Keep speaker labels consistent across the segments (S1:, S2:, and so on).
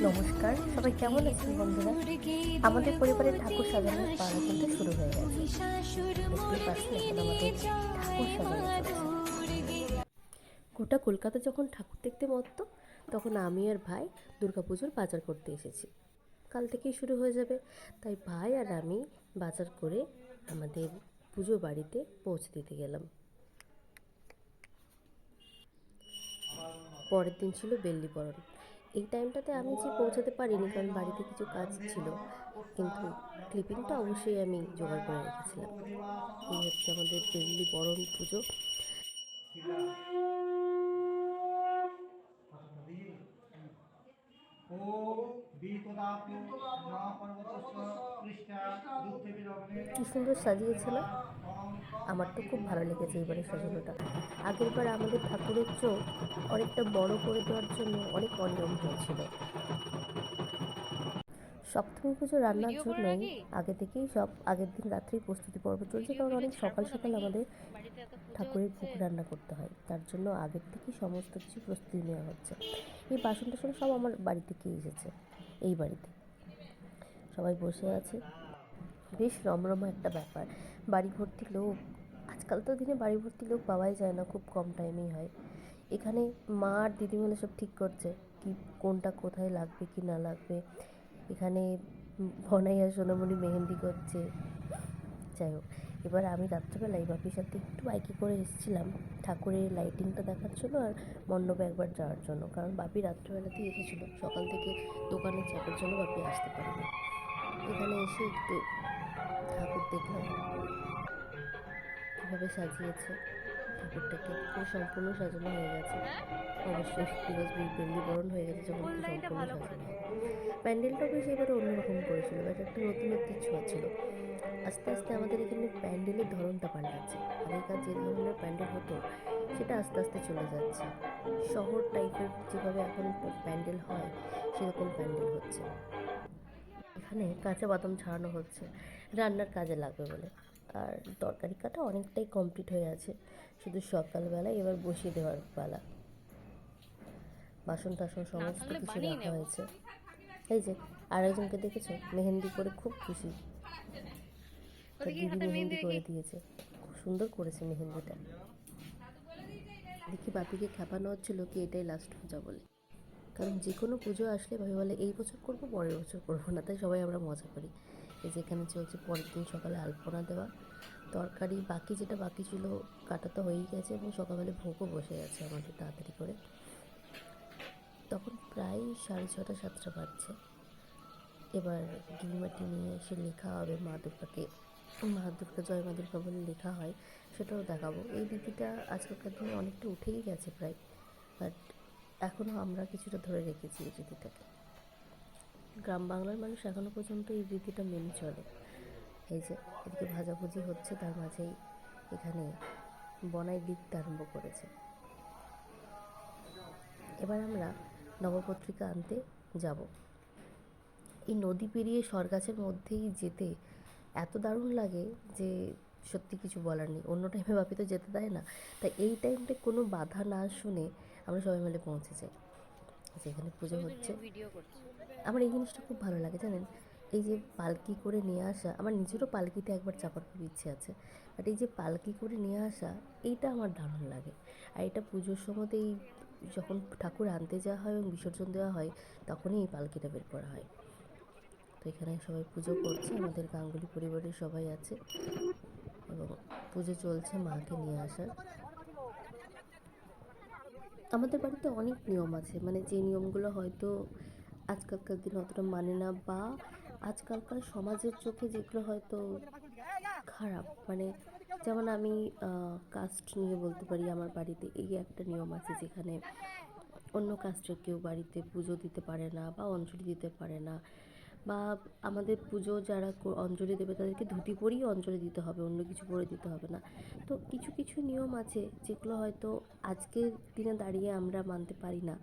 S1: নমস্কার, সবাই কেমন আছেন বন্ধুরা? আমাদের পরিবারের ঠাকুর সাজানোর পালা কিন্তু শুরু হয়ে গেছে। দেখতেই পাচ্ছেন এখন আমাদের ঠাকুর সাজানো চলছে। গোটা কলকাতা যখন ঠাকুর দেখতে মত্ত, তখন আমি আর ভাই দুর্গাপুজোর বাজার করতে এসেছি। কাল থেকেই শুরু হয়ে যাবে, তাই ভাই আর আমি বাজার করে আমাদের পুজো বাড়িতে পৌঁছে দিতে গেলাম। পরের দিন ছিল বেল্লিবরণ। এই টাইমটাতে আমি যে পৌঁছাতে পারিনি, কারণ বাড়িতে কিছু কাজ ছিল, কিন্তু ক্লিপিংটা অবশ্যই আমি জোগাড় করে রেখেছিলাম। এই হচ্ছে আমাদের বেল্লিবরণ পুজো। কি সুন্দর সাজিয়েছে না? আমার তো খুব ভালো লেগেছে এবারে সাজানোটা। আগের বার আমাদের ঠাকুরের চোখ অনেকটা বড় করে দেওয়ার জন্য অনেক অনিয়ম হয়েছিল। সপ্তমী পুজো রান্নার জন্যই আগে থেকেই সব আগের দিন রাত্রেই প্রস্তুতি পর্ব চলছে, কারণ অনেক সকাল সকাল আমাদের ঠাকুরের ভোগ রান্না করতে হয়। তার জন্য আগের থেকেই সমস্ত কিছু প্রস্তুতি নেওয়া হচ্ছে। এই বাসন টাসন সব আমার বাড়ি থেকেই এসেছে। এই বাড়িতে সবাই বসে আছে, বেশ রমরমা একটা ব্যাপার। বাড়ি ভর্তি লোক। আজকাল তো দিনে বাড়ি ভর্তি লোক পাওয়াই যায় না, খুব কম টাইমেই হয়। এখানে মা আর দিদি মিলে সব ঠিক করছে কি কোনটা কোথায় লাগবে কি না লাগবে। এখানে বনাই আর সোনামণি মেহেন্দি করছে। যাই হোক, এবার আমি রাত্রেবেলায় বাপির সাথে একটু বাইকে করে এসেছিলাম ঠাকুরের লাইটিংটা দেখার জন্য আর মণ্ডপে একবার যাওয়ার জন্য, কারণ বাপি রাত্রেবেলাতেই এসেছিলো। সকাল থেকে দোকানে চাপের জন্য বাপি আসতে পারেনি। এখানে এসে একটু ঠাকুর দেখলাম কীভাবে সাজিয়েছে ঠাকুরটাকে। পুরো সম্পূর্ণ সাজানো হয়ে গেছে অবশ্যই, বিকজ বেল্লিবরণ হয়ে গেছে যখন পুরো সম্পূর্ণ সাজানো হয়। প্যান্ডেলটাও বেশ এবারে অন্যরকম করেছিল, বাট একটা নতুনত্বের ছোঁয়া ছিল। আস্তে আস্তে আমাদের এখানে প্যান্ডেলের ধরনটা পাল্টাচ্ছে। আগেকার যে ধরনের প্যান্ডেল হতো সেটা আস্তে আস্তে চলে যাচ্ছে। শহর টাইপের যেভাবে এখন প্যান্ডেল হয় সেরকম প্যান্ডেল হচ্ছে। এখানে কাঁচা বাদাম ছাড়ানো হচ্ছে রান্নার কাজে লাগবে বলে। আর তরকারি কাটা অনেকটাই কমপ্লিট হয়ে আছে, শুধু সকালবেলায় এবার বসিয়ে দেওয়ার পালা। বাসন টাসন সমস্ত কিছু রাখা হয়েছে। এই যে আরেকজনকে দেখেছো, মেহেন্দি করে খুব খুশি, তার দিদি মেহেন্দি করে দিয়েছে, খুব সুন্দর করেছে মেহেন্দিটা। দেখি বাপিকে খেপানো হচ্ছিল কি এটাই লাস্ট পূজা বলে, কারণ যে কোনো পুজো আসলে ভাবে বলে এই বছর করবো পরের বছর করবো না, তাই সবাই আমরা মজা করি। এই যে এখানে চলছে পরের দিন সকালে আলপনা দেওয়া। তরকারি বাকি যেটা বাকি ছিল কাটা তো হয়েই গেছে, এবং সকালবেলা ভোগও বসে গেছে আমাদের তাড়াতাড়ি করে। তখন প্রায় 6:30 7টা বাজছে। এবার গিরিমাটি নিয়ে এসে লেখা হবে মা দুর্গাকে, মা দুর্গা জয় মা দুর্গা বলে লেখা হয়, সেটাও দেখাবো। এই রীতিটা আজকালকার দিনে অনেকটা উঠেই গেছে প্রায়, বাট এখনও আমরা কিছুটা ধরে রেখেছি এই রীতিটাকে। গ্রাম বাংলার মানুষ এখনও পর্যন্ত এই রীতিটা মেনে চলে। এই যে এদিকে ভাজাভুজি হচ্ছে, তার মাঝেই এখানে বনাই লিখতে আরম্ভ করেছে। এবার আমরা নবপত্রিকা আনতে যাব। এই নদী পেরিয়ে সরগাছের মধ্যেই যেতে এত দারুণ লাগে যে সত্যি কিছু বলার নেই। অন্য টাইমে বাপি তো যেতে দেয় না, তাই এই টাইমটা কোনো বাধা না শুনে আমরা সবাই মিলে পৌঁছে যাই। যেখানে পুজো হচ্ছে আমার এই জিনিসটা খুব ভালো লাগে, জানেন। এই যে পালকি করে নিয়ে আসা, আমার নিজেরও পালকিতে একবার চাপার খুব ইচ্ছে আছে, বাট এই যে পালকি করে নিয়ে আসা এইটা আমার দারুণ লাগে। আর এটা পুজোর সময়তেই যখন ঠাকুর আনতে যাওয়া হয় এবং বিসর্জন দেওয়া হয় তখনই এই পালকিটা বের করা হয়। তো এখানে সবাই পুজো করছে, আমাদের গাঙ্গুলি পরিবারের সবাই আছে এবং পুজো চলছে মাকে নিয়ে আসার। আমাদের বাড়িতে অনেক নিয়ম আছে, মানে যে নিয়মগুলো হয়তো আজকালকার দিনে অতটা মানে না, বা আজকালকার সমাজের চোখে যেগুলো হয়তো খারাপ, মানে যেমন আমি কাস্ট নিয়ে বলতে পারি। আমার বাড়িতে এই একটা নিয়ম আছে যেখানে অন্য কাস্টের কেউ বাড়িতে পুজো দিতে পারে না বা অঞ্জলি দিতে পারে না, বা আমাদের পুজো যারা অঞ্জলি দেবে তাদেরকে ধুতি পরেই অঞ্জলি দিতে হবে, অন্য কিছু পরে দিতে হবে না। তো কিছু কিছু নিয়ম আছে যেগুলো হয়তো আজকের দিনে দাঁড়িয়ে আমরা মানতে পারি না,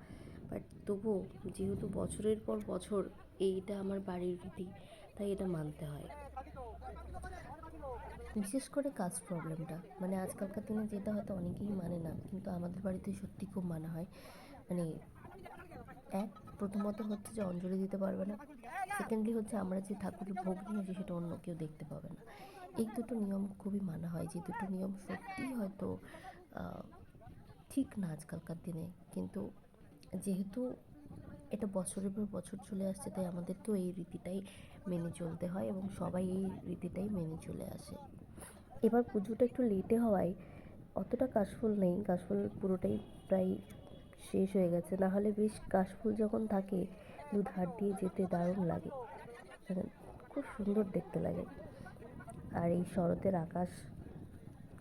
S1: বাট তবুও যেহেতু বছরের পর বছর এইটা আমার বাড়ির রীতি, তাই এটা মানতে হয়। বিশেষ করে কাস্ট প্রবলেমটা, মানে আজকালকার দিনে যেটা হয়তো অনেকেই মানে না, কিন্তু আমাদের বাড়িতে সত্যি খুব মানা হয়। মানে এক প্রথমত হচ্ছে যে অঞ্জলি দিতে পারবে না, সেকেন্ডলি হচ্ছে আমরা যে ঠাকুরের ভোগ নিয়ে আসি সেটা অন্য কেউ দেখতে পাবে না। এই দুটো নিয়ম খুবই মানা হয়, যে দুটো নিয়ম সত্যিই হয়তো ঠিক না আজকালকার দিনে, কিন্তু যেহেতু এটা বছরের পর বছর চলে আসছে, তাই আমাদেরকেও এই রীতিটাই মেনে চলতে হয় এবং সবাই এই রীতিটাই মেনে চলে আসে। এবার পুজোটা একটু লেটে হওয়ায় অতটা কাশফুল নেই, কাশফুল পুরোটাই প্রায় শেষ হয়ে গেছে। না হলে বেশ কাশফুল যখন থাকে দু ধার দিয়ে যেতে দারুণ লাগে, মানে খুব সুন্দর দেখতে লাগে। আর এই শরতের আকাশ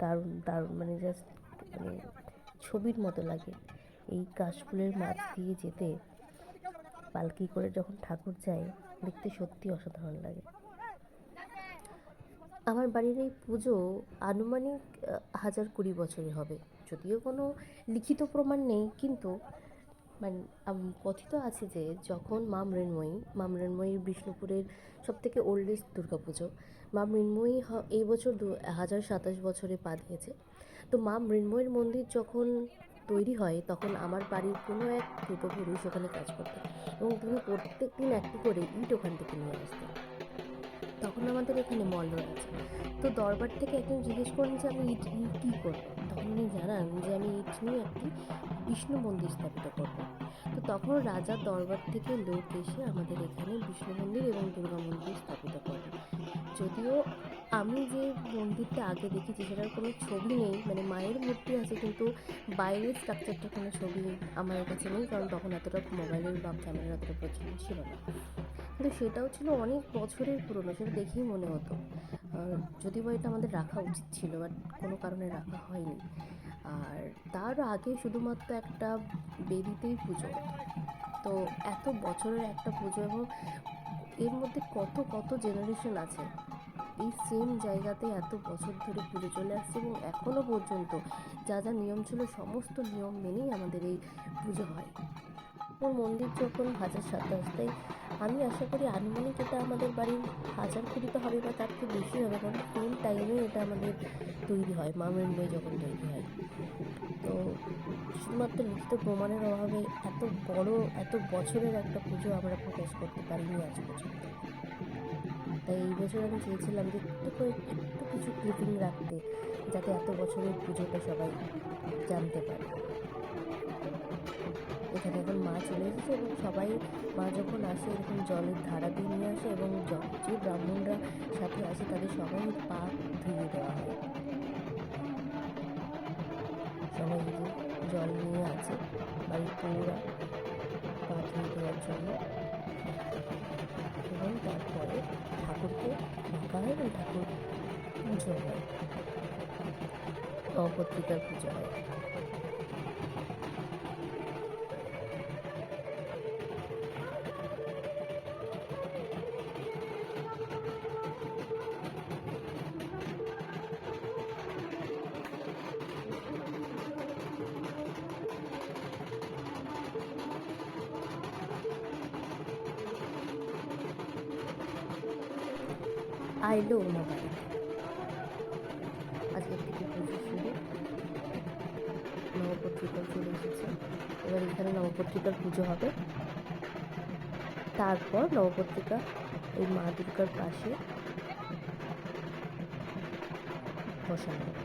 S1: দারুণ দারুণ, মানে জাস্ট মানে ছবির মতো লাগে। এই কাশফুলের মাছ দিয়ে যেতে পালকি করে যখন ঠাকুর যায়, দেখতে সত্যি অসাধারণ লাগে। আমার বাড়ির এই পুজো আনুমানিক 1020 বছরের হবে, যদিও কোনো লিখিত প্রমাণ নেই, কিন্তু মানে কথিত আছে যে যখন মা মৃন্ময়ীর বিষ্ণুপুরের সবথেকে ওল্ডেস্ট দুর্গাপুজো, মা মৃন্ময়ী এই বছর 1027 বছরে পা দিয়েছে। তো মা মৃন্ময়ীর মন্দির যখন তৈরি হয় তখন আমার বাড়ির কোনো এক পূর্বপুরুষ ওখানে কাজ করতেন এবং তিনি প্রত্যেক দিন একটি করে ইট ওখান থেকে নিয়ে আসতেন। তখন আমাদের এখানে মল্লর আছে, তো দরবার থেকে একজন জিজ্ঞেস করেন যে আমি ইট নিয়ে কী করবো। তখন উনি জানান যে আমি ইট নিয়ে একটি বিষ্ণু মন্দির স্থাপিত করব। তো তখন রাজার দরবার থেকে লোক এসে আমাদের এখানে বিষ্ণু মন্দির এবং দুর্গা মন্দির স্থাপিত করে। যদিও আমি যে মন্দিরটা আগে দেখেছি সেটার কোনো ছবি নেই, মানে মায়ের মূর্তি আছে কিন্তু বাইরের স্ট্রাকচারটা কোনো ছবি আমার কাছে নেই, কারণ তখন এতটা মোবাইলের বা ক্যামেরার এতটা প্রচলন ছিল না। কিন্তু সেটাও ছিল অনেক বছরের পুরনো, সেটা দেখেই মনে হতো। যদিও বা এটা আমাদের রাখা উচিত ছিল, বাট কোনো কারণে রাখা হয়নি। আর তার আগে শুধুমাত্র একটা বেদিতেই পুজো হতো। তো এত বছরের একটা পুজো এবং এর মধ্যে কত কত জেনারেশন আছে, এই সেম জায়গাতে এত বছর ধরে পুজো চলে আসছে এবং এখনও পর্যন্ত যা যা নিয়ম ছিল সমস্ত নিয়ম মেনেই আমাদের এই পুজো হয়। ওর মন্দির যখন 1027, তাই আমি আশা করি আনুমানিক এটা আমাদের বাড়ির 1020 তো হবে বা তার থেকে বেশি হবে, কারণ সেম টাইমে এটা আমাদের তৈরি হয়, মা মৃন্ময়ী যখন তৈরি হয়। তো শুধুমাত্র লিখিত প্রমাণের অভাবে এত বড় এত বছরের একটা পুজো আমরা প্রকাশ করতে পারিনি আজ পর্যন্ত। তাই এই বছর আমি চেয়েছিলাম যে একটু কিছু ক্লিপিং রাখতে, যাতে এত বছরের পুজোটা সবাই জানতে পারে। এখানে এখন মা চলে এসেছে এবং সবাই মা যখন আসে এরকম জলের ধারা দিয়ে নিয়ে আসে এবং যে ব্রাহ্মণরা সাথে আসে তাদের সবাই পা ধুয়ে দেওয়া হয়। সবাই যে জল নিয়ে আছে বাড়ির পৌরা পা ধুয়ে দেওয়ার জন্য, এবং তারপরে ঠাকুরকে ডাকা হয় এবং ঠাকুর পুজো হয়, নবপত্রিকার পুজো হয়। আইলো না বাড়িতে, আজকের থেকে পুজো শুরু, নবপত্রিকা চলে এসেছে। এবার এখানে নবপত্রিকার পুজো হবে, তারপর নবপত্রিকা এই মা দুর্গার পাশে বসানো হবে।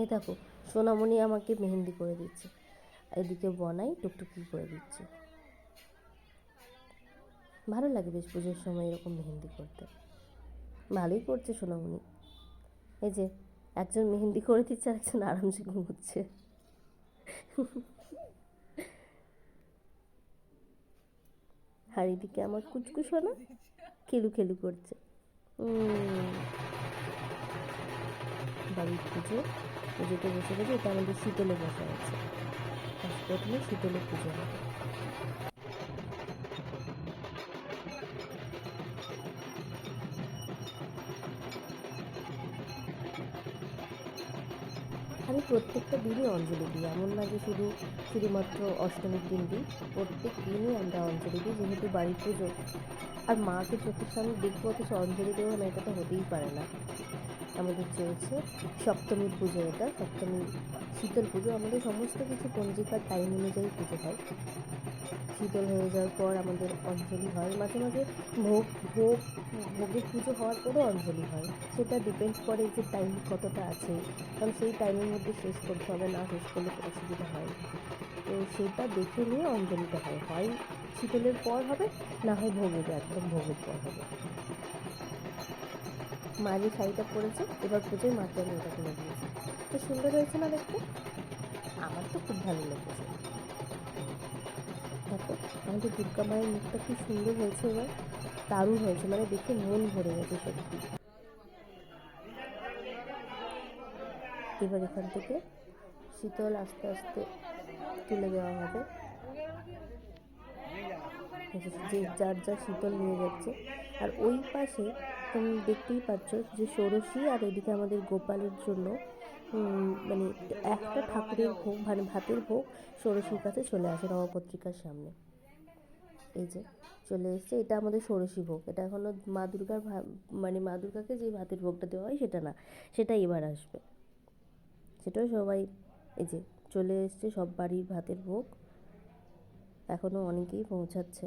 S1: এই দেখো সোনামণি আমাকে মেহেন্দি করে দিচ্ছে, এদিকে বনাই টুকটুকি করে দিচ্ছে। ভালো লাগে বেশ পুজোর সময় এরকম মেহেন্দি করতে, ভালোই করছে সোনামণি। এই যে একজন মেহেন্দি করে দিচ্ছে আর একজন আরামসে ঘুমোচ্ছে। আর এদিকে আমার কুচকু সোনা খেলু খেলু করছে। বাড়ির পুজোতে বসে গেছে, এটা আমাদের শীতলে বসা আছে, প্রথমে শীতলে পুজো হবে। আমি প্রত্যেকটা দিনই অঞ্জলি দিই, এমন না যে শুধুমাত্র অষ্টমীর দিন দিই, প্রত্যেক দিনই আমরা অঞ্জলি দিই, যেহেতু বাড়ির পুজো। আর মাকে চোখের সামনে দেখবো অথচ অঞ্জলি দেবো না, এটা তো হতেই পারে না। আমাদের চলছে সপ্তমীর পুজো, এটা সপ্তমী শীতল পুজো। আমাদের সমস্ত কিছু পঞ্জিকার টাইম অনুযায়ী পুজো হয়। শীতল হয়ে যাওয়ার পর আমাদের অঞ্জলি হয়, মাঝে মাঝে ভোগ ভোগ ভোগের পুজো হওয়ার পরও অঞ্জলি হয়। সেটা ডিপেন্ড করে যে টাইম কতটা আছে, কারণ সেই টাইমের মধ্যে শেষ করতে হবে, না শেষ করলে অসুবিধা হয়। তো সেটা দেখে নিয়ে অঞ্জলিটা হয়, হয় শীতলের পর হবে, না হয় ভোগের একদম ভোগের পর হবে। মা যে শাড়িটা পরেছে এবার পুজোয় মাকে আমি এটা কিনে দিয়েছি। তো সুন্দর হয়েছে না দেখতে? আমার তো খুব ভালো লেগেছে। দেখো আমাদের দুর্গা মায়ের মুখটা কি সুন্দর হয়েছে, এবার দারুণ হয়েছে, মানে দেখে মন ভরে গেছে সত্যি। এবার এখান থেকে শীতল আস্তে আস্তে তুলে দেওয়া হবে, যে যার যা শীতল নিয়ে যাচ্ছে। আর ওই পাশে তুমি দেখতেই পাচ্ছ যে ষোড়শী, আর এদিকে আমাদের গোপালের জন্য মানে একটা ঠাকুরের ভোগ, মানে ভাতের ভোগ ষোড়শীর কাছে চলে আসে নবপত্রিকার সামনে। এই যে চলে এসছে, এটা আমাদের ষোড়শী ভোগ। এটা এখনও মা দুর্গার মানে মা দুর্গাকে যে ভাতের ভোগটা দেওয়া হয় সেটা না, সেটা এবার আসবে। সেটাও সবাই এই যে চলে এসছে, সব বাড়ির ভাতের ভোগ এখনও অনেকেই পৌঁছাচ্ছে।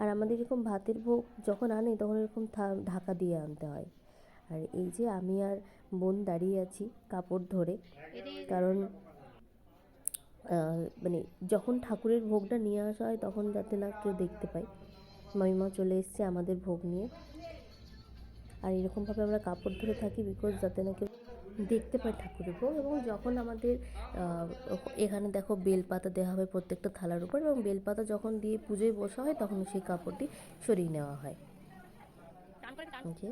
S1: আর আমাদের এরকম ভাতের ভোগ যখন আনে তখন এরকম ঢাকা দিয়ে আনতে হয়। আর এই যে আমি আর বোন দাঁড়িয়ে আছি কাপড় ধরে, কারণ মানে যখন ঠাকুরের ভোগটা নিয়ে আসা হয় তখন যাতে না কেউ দেখতে পায়। মামিমা চলে এসছে আমাদের ভোগ নিয়ে, আর এরকমভাবে আমরা কাপড় ধরে থাকি বিকজ যাতে না কেউ দেখতে পায় ঠাকুরের ভোগ। এবং যখন আমাদের এখানে দেখো বেলপাতা দেওয়া হবে প্রত্যেকটা থালার উপর, এবং বেলপাতা যখন দিয়ে পুজোয় বসা হয় তখন সেই কাপড়টি সরিয়ে নেওয়া হয়। যে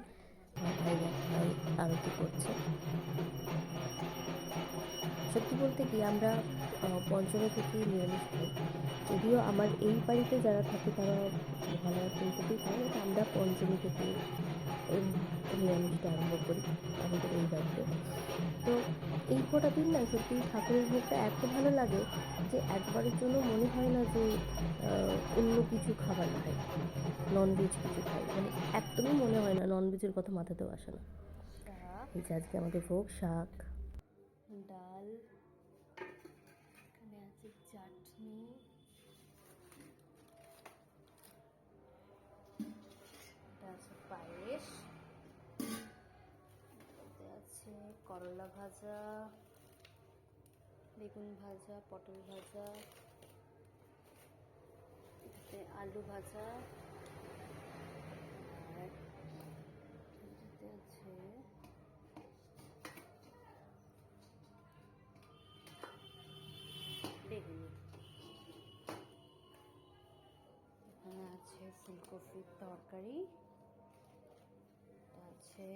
S1: ভাই আরতি করছে। সত্যি বলতে কি আমরা পঞ্চমী থেকেই নিরামিষ খাই, যদিও আমার এই বাড়িতে যারা থাকে তারা মহালয়ার দিন থেকেই খায়, বাট আমরা পঞ্চমী থেকে নিরামিষটা আরম্ভ করি আমাদের এই বাড়িতে। তো এই কটা দিন না সত্যি ঠাকুরের ভোগটা এত ভালো লাগে যে একবারের জন্য মনে হয় না যে অন্য কিছু খাবার খাই, ননভেজ কিছু খাই, মানে একদমই মনে হয় না, ননভেজের কথা মাথাতেও আসে না। এই যে আজকে আমাদের ভোগ শাক, ডাল, এখানে আছে চাটনি, এটা আছে পায়েস, এতে আছে করলা ভাজা, বেগুন ভাজা, পটল ভাজা, এতে আলু ভাজা, আর এতে আছে বেগুনি, এখানে আছে ফুলকপির তরকারি, আছে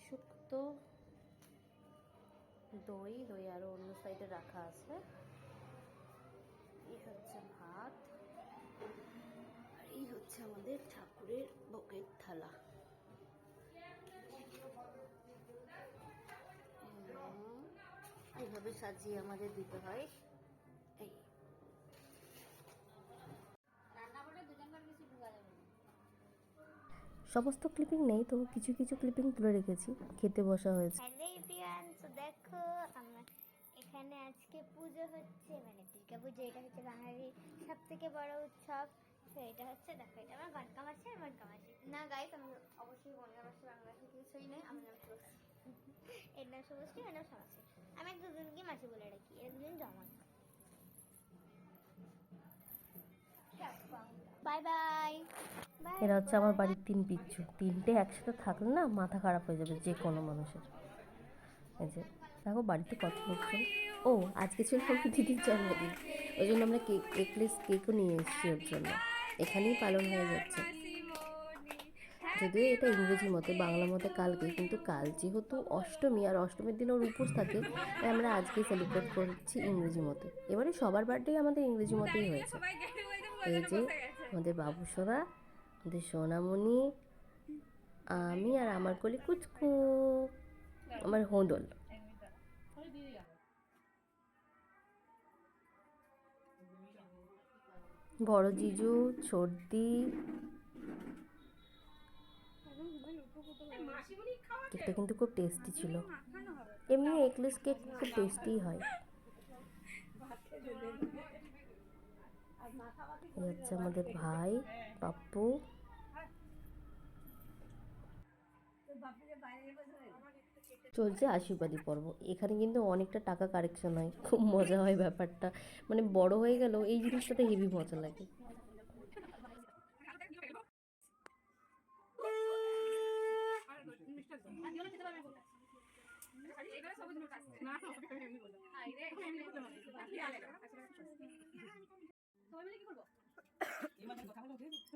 S1: শুক্তো, দই আরও অন্য সাইডে রাখা আছে। এই হচ্ছে ভাত, আর এই হচ্ছে আমাদের ঠাকুরের ভোগের থালা। এইভাবে সাজিয়ে আমাদের দিতে হয়। এই সমস্ত ক্লিপিং নেই, তো কিছু কিছু ক্লিপিং তুলে রেখেছি। খেতে বসা হয়েছে।
S2: দেখো আমার এখানে আজকে পুজো হচ্ছে, মানে দুর্গা পুজো। এটা হচ্ছে বাঙালির সব থেকে বড় উৎসব। তো এটা হচ্ছে, দেখো এটা আমার গনকা মাসি আর মনকা মাসি না গাইস, আমি অবশ্যই গনকা মাসি বাংলা মাসি কিছুই নেই, আমার নাম শুভশ্রী। এর নাম শুভশ্রী, এর নাম সমাশ্রী। আমি দুজনকে মাসি বলে রাখি, এরা দুজন জমক। Bye bye.
S1: এরা হচ্ছে আমার বাড়ির 3 পিচ্ছু, 3টে একসাথে থাকলে না মাথা খারাপ হয়ে যাবে যে কোনো মানুষের। এই যে দেখো বাড়িতে কত লোকজন। ও আজকে ছিল আমার দিদির জন্মদিন, ওই জন্য আমরা এগলেস কেকও নিয়ে এসেছি ওর জন্য, এখানেই পালন হয়ে যাচ্ছে। যদিও এটা ইংরেজি মতে, বাংলা মতে কালকে, কিন্তু কাল যেহেতু অষ্টমী আর অষ্টমীর দিন ওর উপোস থাকে, তাই আমরা আজকেই সেলিব্রেট করছি ইংরেজি মতে। এবারে সবার বার্থডে আমাদের ইংরেজি মতেই হয়েছে। এই যে আমাদের বাবু সোনা, আমাদের সোনামণি, আমি আর আমার কলি কুচকু, আমার হোঁদল। বড় জিজু, ছোটদি। কেকটা কিন্তু খুব টেস্টি ছিল। এমনি এগলেস কেক খুব টেস্টি হয়। এই হচ্ছে আমাদের ভাই পাপ্পু। চলছে আশীর্বাদী পর্ব। এখানে কিন্তু অনেকটা টাকা কালেকশন হয়, খুব মজা হয় ব্যাপারটা। মানে বড় হয়ে গেলেও এই জিনিসটাতে হেভি মজা লাগে।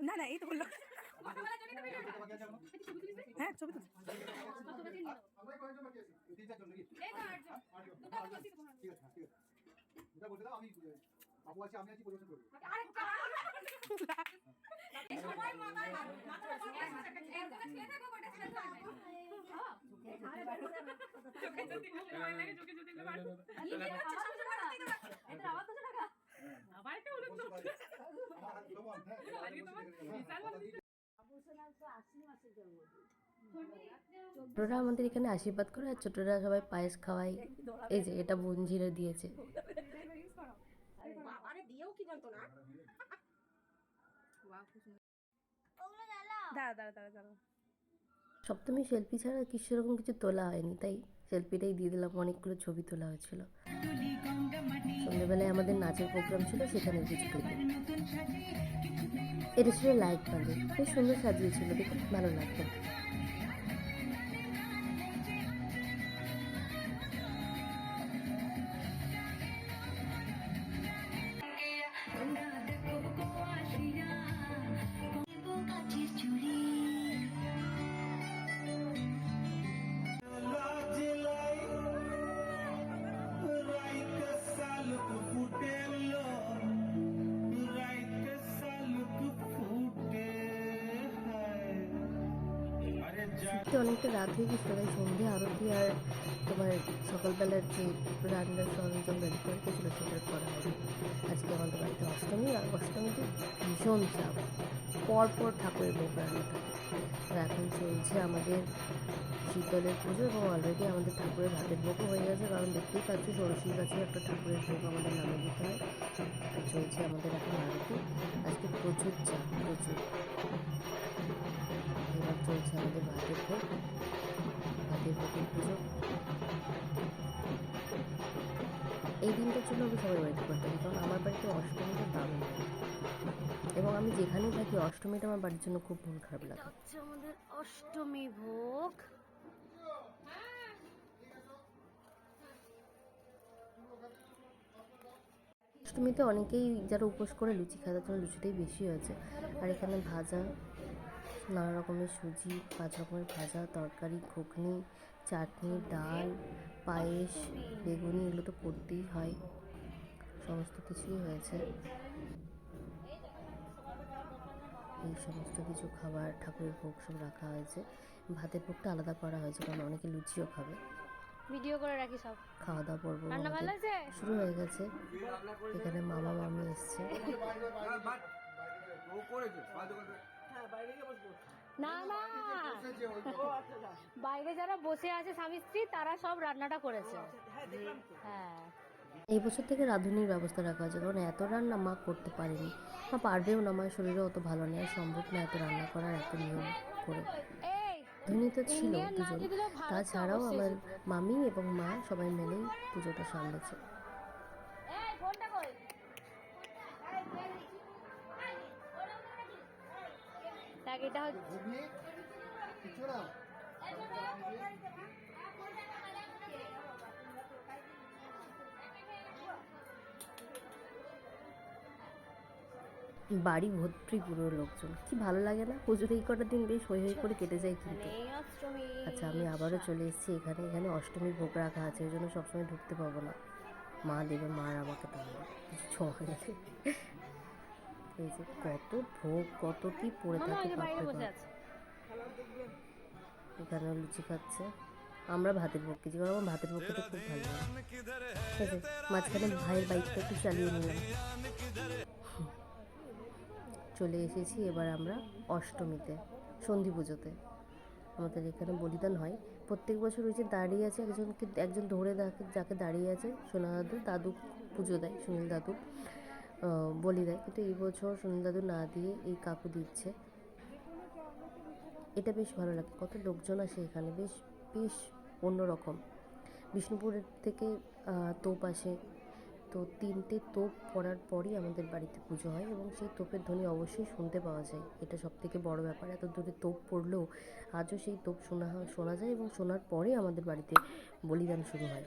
S3: না না এই তো বললো হ্যাঁ ছবি তুলছি
S1: ছোটরা আমাদের এখানে আশীর্বাদ করে, আর ছোটরা সবাই পায়েস খাওয়াই। এই যে এটা বঞ্জিরা দিয়েছে।
S3: দাঁড়া দাঁড়া দাঁড়া দাঁড়া
S1: সপ্তমী সেলফি ছাড়া কিছু সেরকম কিছু তোলা হয়নি, তাই সেলফিটাই দিয়ে দিলাম। অনেকগুলো ছবি তোলা হয়েছিল। সন্ধ্যেবেলায় আমাদের নাচের প্রোগ্রাম ছিল, সেখানে কিছু ক্লিপ। এটা ছিল লাইট বাঁধে, বেশ সুন্দর সাজিয়েছিল, দেখুন ভালো লাগতো। তো অনেকটা রাত হয়ে গেছিল, তাই সন্ধে আরতি আর তোমার সকালবেলার যে রান্নার সরঞ্জাম রেডি করে গেছিলো সেটা করা হয়নি। আজকে আমাদের বাড়িতে অষ্টমী, আর অষ্টমীতে ভীষণ চাপ, পরপর ঠাকুরের ভোগ রান্না থাকে। আর এখন চলছে আমাদের শীতলের পুজো, এবং অলরেডি আমাদের ঠাকুরের হাতের ভোগও হয়ে গেছে, কারণ দেখতেই পাচ্ছি ষোড়শীর কাছে একটা ঠাকুরের ভোগ আমাদের নামে দিতে হয়। আর চলছে আমাদের এখন আরতি। আজকে প্রচুর চাপ, প্রচুর। এবার চলছে আমাদের ভাতের ভোগ, ভাতের ভোগের পুজো। এই দিনটার জন্য আমি সবাই ওয়েট করতাম, কারণ আমার বাড়িতে অষ্টমীটা দারুণ হয়, এবং আমি যেখানেই থাকি অষ্টমীটা আমার বাড়ির জন্য খুব মন খারাপ লাগে। হচ্ছে আমাদের অষ্টমী ভোগ। অষ্টমীতে অনেকেই যারা উপোস করে লুচি খায়, তার জন্য লুচিটাই বেশি হয়েছে। আর এখানে ভাজা, নানা রকমের সুজি, 5 রকমের ভাজা, তরকারি, ঘুগনি, চাটনি, ডাল, পায়েস, বেগুনি, এগুলো তো করতেই হয়। সমস্ত কিছুই হয়েছে। এই সমস্ত কিছু খাবার, ঠাকুরের ভোগ সব রাখা হয়েছে। ভাতের ভোগটা আলাদা করা হয়েছে, কারণ অনেকে লুচিও খাবে।
S2: ভিডিও করে রাখি সব।
S1: খাওয়া দাওয়া পর্ব
S2: রান্না ভালো আছে?
S1: শুরু হয়ে গেছে। এখানে মামা মামি এসছে।
S2: না না, বাইরে যারা বসে আছে স্বামী স্ত্রী, তারা সব রান্নাটা করেছে। হ্যাঁ,
S1: এই বছর থেকে রাঁধুনির ব্যবস্থা রাখা হয়েছে, কারণ এত রান্না মা করতে পারেনি। মা পারবেও না, মায়ের শরীরও অত ভালো নেই, সম্ভব না এত রান্না করার, এত নিয়ম করে। ধনী তো ছিল দুজন, তাছাড়াও আমার মামি এবং মা সবাই মিলেই পুজোটা সামলেছে।
S2: এটা হচ্ছে
S1: বাড়ি ভর্তি পুরো লোকজন, কি ভালো লাগে না? পুজোর এই কটা দিন বেশ হই হই করে কেটে যায় কিন্তু। আচ্ছা, আমি আবারও চলে এসেছি এখানে। এখানে অষ্টমীর ভোগ রাখা আছে, ওই জন্য সবসময় ঢুকতে পারবো না। মা দেবে, মার আমাকে তাহলে কিছু ছোঁয়া গেলে। এই যে কত ভোগ, কত কি পড়ে থাকে বাপরে বাপ। এখানে লুচি খাচ্ছে, আমরা ভাতের ভোগ খেয়েছি, কারণ আমার ভাতের ভোগ খেতে খুব ভালো লাগে। ঠিক আছে, মাঝখানে ভাইয়ের বাইকটা একটু চালিয়ে নিলাম। চলে এসেছি এবার আমরা অষ্টমীতে, সন্ধি পুজোতে। আমাদের এখানে বলিদান হয় প্রত্যেক বছর। ওই যে দাঁড়িয়ে আছে একজন ধরে যাকে দাঁড়িয়ে আছে সোনা দাদু পুজো দেয়, সুনীল দাদু বলি দেয়। কিন্তু এই বছর সুনীল দাদু না দিয়ে এই কাকু দিচ্ছে। এটা বেশ ভালো লাগে, কত লোকজন আসে এখানে, বেশ বেশ অন্যরকম। বিষ্ণুপুরের থেকে তোপ আসে, তো 3টে তোপ পড়ার পরই আমাদের বাড়িতে পুজো হয় এবং সেই তোপের ধ্বনি অবশ্যই শুনতে পাওয়া যায়। এটা সবথেকে বড় ব্যাপার। এত দূরে তোপ পড়লেও আজও সেই তোপ শোনা যায় এবং শোনার পরেই আমাদের বাড়িতে বলিদান শুরু হয়।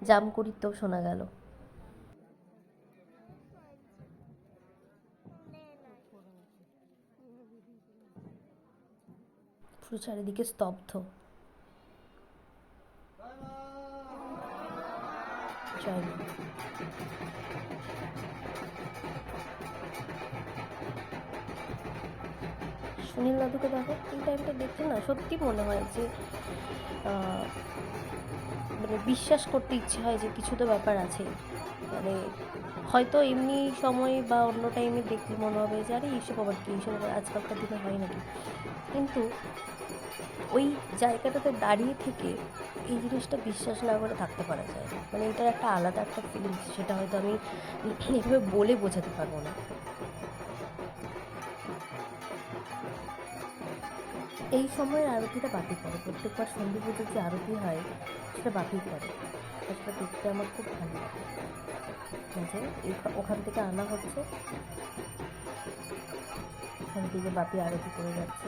S1: জামকড়ির তোপ শোনা গেল। পুরো চারিদিকে স্তব্ধ। জয় মা। সুনীল দাদুকে দেখো, এই টাইমটা দেখতে না সত্যি মনে হয় যে মানে বিশ্বাস করতে ইচ্ছে হয় যে কিছু তো ব্যাপার আছে। মানে হয়তো এমনি সময় বা অন্য টাইমে দেখলে মনে হবে যে আরে এইসব আবার কি, এইসব আবার আজকালকার দিনে হয় নাকি। কিন্তু ওই জায়গাটাতে দাঁড়িয়ে থেকে এই জিনিসটা বিশ্বাস না করে থাকতে পারা যায় না। মানে এটার একটা আলাদা একটা ফিলিংস, সেটা হয়তো আমি এইভাবে বলে বোঝাতে পারবো না। এই সময়ের আরতিটা বাকি করে, প্রত্যেকবার সন্ধি পুজোর যে আরতি হয় সেটা বাকি করে, সেটা দেখতে আমার খুব ভালো লাগে। যে ওখান থেকে আনা হচ্ছে, ওখান থেকে বাপি আরতি করে যাচ্ছে।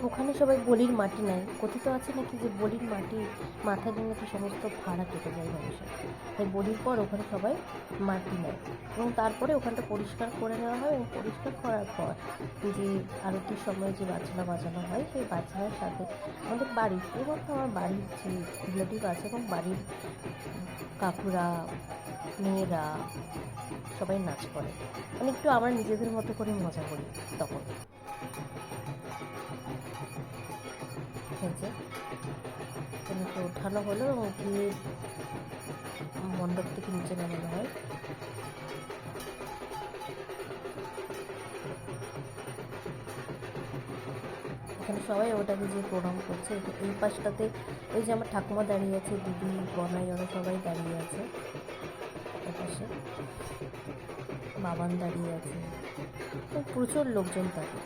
S1: ওখানে সবাই বলির মাটি নেয়, কথিত আছে নাকি যে বলির মাটি মাথায় দিয়ে নাকি সমস্ত ভাড়া কেটে যায় মানুষের। তাই বলির পর ওখানে সবাই মাটি নেয় এবং তারপরে ওখানটা পরিষ্কার করে নেওয়া হয় এবং পরিষ্কার করার পর যে আরতির সময় যে বাজনা বাজানো হয় সেই বাজনার সাথে আমাদের বাড়ির এবং আমার বাড়ির যে রিলেটিভ আছে এবং বাড়ির কাকুরা মেয়েরা সবাই নাচ করে। মানে একটু আমরা নিজেদের মতো করে মজা করি তখন। ওনাকে ওঠানো হলো এবং গিয়ে মণ্ডপ থেকে নিচে নামানো হয়। এখানে সবাই ওটাকে যে প্রণাম করছে। এই পাশটাতে ওই যে আমার ঠাকুমা দাঁড়িয়ে আছে, দিদি বনাই ওরা সবাই দাঁড়িয়ে আছে। এপাশে বাবান দাঁড়িয়ে আছে, প্রচুর লোকজন থাকে।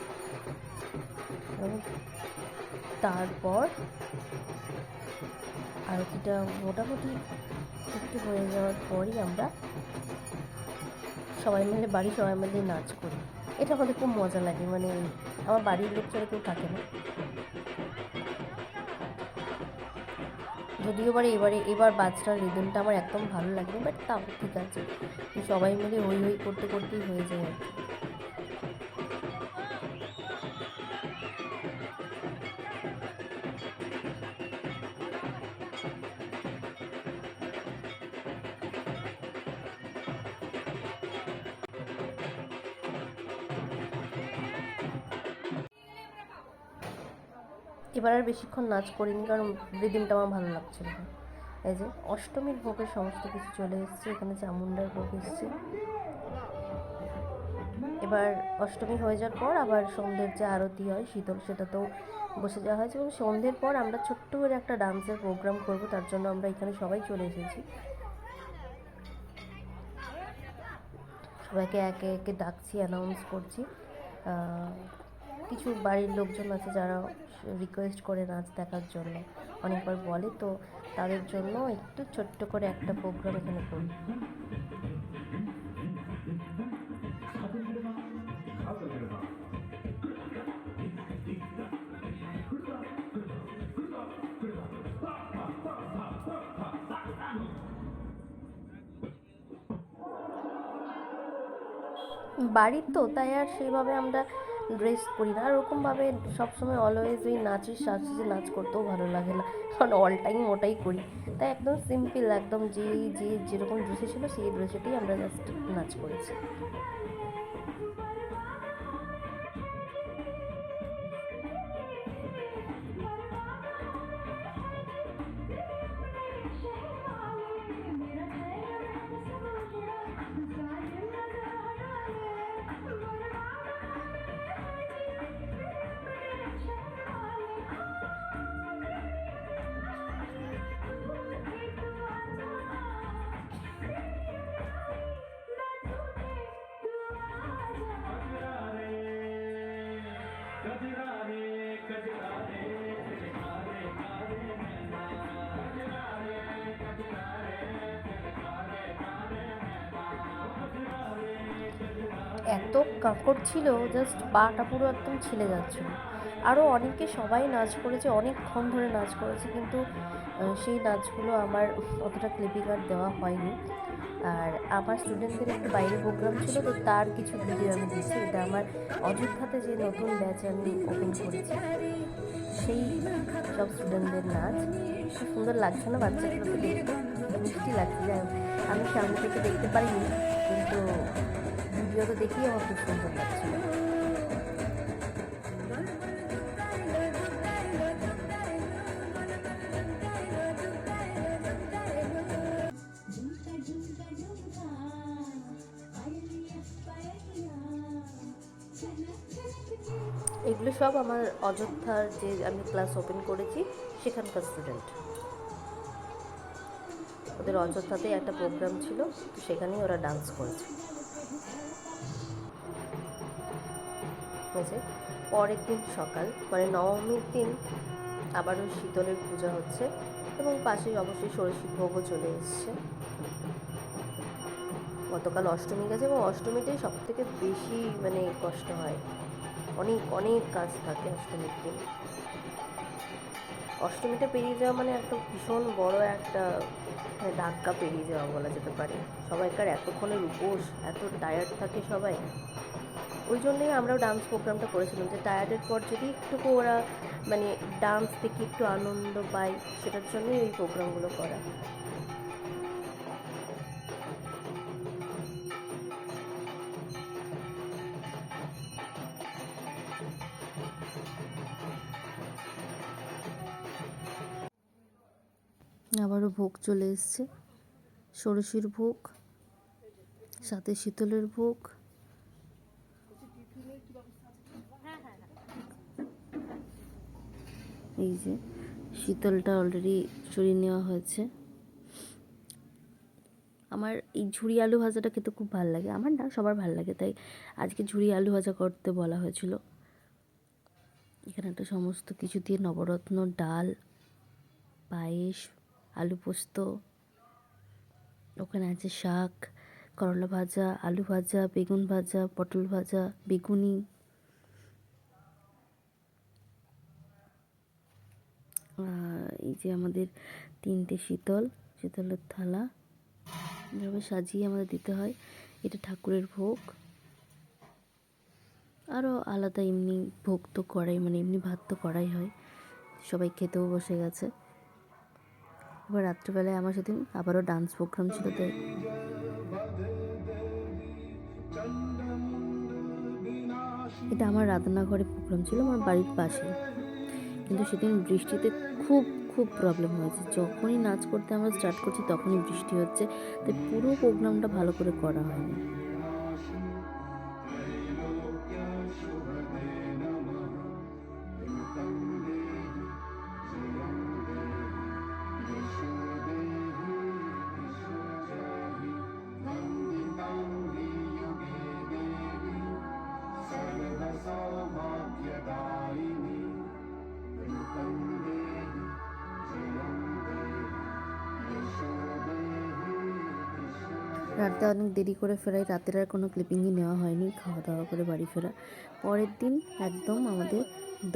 S1: এবং তারপর আরতিটা মোটামুটি একটু হয়ে যাওয়ার পরই আমরা সবাই মিলে সবাই মিলে নাচ করি। এটা আমাদের খুব মজা লাগে। মানে আমার বাড়ির লোক ছাড়া কেউ থাকে না, যদিও এবার বাজনার রিদমটা আমার একদম ভালো লাগেনি, বাট তাও ঠিক আছে, সবাই মিলে হই হই করতে করতেই হয়ে যায় আর কি। এবার আর বেশিক্ষণ নাচ করিনি, কারণ রিদিমটা আমার ভালো লাগছিল না। এই যে অষ্টমীর ভোগের সমস্ত কিছু চলে এসছে, এখানে চামুন্ডার ভোগ এসছে। এবার অষ্টমী হয়ে যাওয়ার পর আবার সন্ধ্যের যে আরতি হয় শীতল, সেটাতেও বসে যাওয়া হয়েছে এবং সন্ধ্যের পর আমরা ছোট্ট করে একটা ডান্সের প্রোগ্রাম করব, তার জন্য আমরা এখানে সবাই চলে এসেছি। সবাইকে একে একে ডাকছি, অ্যানাউন্স করছি। কিছু বাড়ির লোকজন আছে যারা রিকোয়েস্ট করে নাচ দেখার জন্য, অনেকবার বলে, তো তাদের জন্য একটু ছোট্ট করে একটা প্রোগ্রাম এখানে করি। বাড়ির তো, তাই আর সেইভাবে আমরা ড্রেস করি না, আর ওরকমভাবে সবসময় অলওয়েজ ওই নাচের সাজে নাচ করতেও ভালো লাগে না, কারণ অল টাইম ওটাই করি। তাই একদম সিম্পল, একদম যে যেরকম ড্রেসে ছিল সেই ড্রেসেতেই আমরা জাস্ট নাচ করেছি। এত কাঁকড় ছিল, জাস্ট পাটা পুরো একদম ছিলে যাচ্ছিল। আরও অনেকে সবাই নাচ করেছে, অনেকক্ষণ ধরে নাচ করেছে, কিন্তু সেই নাচগুলো আমার অতটা ক্লিপিং আর দেওয়া হয়নি। আর আমার স্টুডেন্টদের একটু বাইরে প্রোগ্রাম ছিল, তো তার কিছু ভিডিও আমি দিচ্ছি। এটা আমার অযোধ্যাতে যে নতুন ব্যাচ আমি ওপেন করেছি, সেই সব স্টুডেন্টদের নাচ। খুব সুন্দর লাগছে না বাচ্চাগুলোকে দেখতে, মিষ্টি লাগছে। যাই হোক, আমি সামনে থেকে দেখতে পারিনি, কিন্তু ভিডিওতে দেখেই আমার খুব সুন্দর লাগছিল। এগুলো সব আমার অযোধ্যার যে আমি ক্লাস ওপেন করেছি সেখানকার স্টুডেন্ট। ওদের অযোধ্যাতেই একটা প্রোগ্রাম ছিল, তো সেখানেই ওরা ডান্স করেছে। পরের দিন সকাল, মানে নবমীর দিন, আবারও শীতলের পূজা হচ্ছে, এবং পাশেই অবশ্যই ষোড়শী ভোগও চলে এসছে। গতকাল অষ্টমী গেছে, এবং অষ্টমীটাই সব থেকে বেশি মানে কষ্ট হয়, অনেক অনেক কাজ থাকে অষ্টমীর দিন। অষ্টমীটা পেরিয়ে যাওয়া মানে একটা ভীষণ বড় একটা ধাক্কা পেরিয়ে যাওয়া বলা যেতে পারে। সবাইকার এতক্ষণের উপোস, এত টায়ার্ড থাকে সবাই। ওই জন্যই আমরাও ডান্স প্রোগ্রামটা করেছিলাম, যে টায়ার্ডের পর যদি একটুকু ওরা মানে ডান্স দেখে একটু আনন্দ পায়, সেটার জন্যই ওই প্রোগ্রামগুলো করা। আবারও ভোগ চলে এসছে, ষোড়শীর ভোগ, সাথে শীতলের ভোগ। এই যে শীতলটা অলরেডি সরিয়ে নেওয়া হয়েছে। আমার এই ঝুরি আলু ভাজাটা খেতে খুব ভালো লাগে, আমার না, সবার ভালো লাগে, তাই আজকে ঝুরি আলু ভাজা করতে বলা হয়েছিল। এখানে একটা সমস্ত কিছু দিয়ে নবরত্ন ডাল, পায়েস, আলু পোস্ত, ওখানে আছে শাক, করলা ভাজা, আলু ভাজা, বেগুন ভাজা, পটল ভাজা, বেগুনি। এই যে আমাদের 3টে শীতলের থালা, এভাবে সাজিয়ে আমাদের দিতে হয়। এটা ঠাকুরের ভোগ। আরও আলাদা এমনি ভোগ তো করাই, মানে এমনি ভাত তো করাই হয়। সবাই খেতেও বসে গেছে। এবার রাত্রিবেলায় আমার সেদিন আবারও ডান্স প্রোগ্রাম ছিল, তাই এটা আমার রান্নাঘরে প্রোগ্রাম ছিল, আমার বাড়ির পাশে। কিন্তু সেদিন বৃষ্টিতে খুব খুব প্রবলেম হয়েছে। যখনই নাচ করতে আমরা স্টার্ট করছি তখনই বৃষ্টি হচ্ছে, তাই পুরো প্রোগ্রামটা ভালো করে করা হয়নি। রাতে অনেক দেরি করে ফেরাই, রাতের আর কোনো ক্লিপিংই নেওয়া হয়নি, খাওয়া দাওয়া করে বাড়ি ফেরা। পরের দিন একদম আমাদের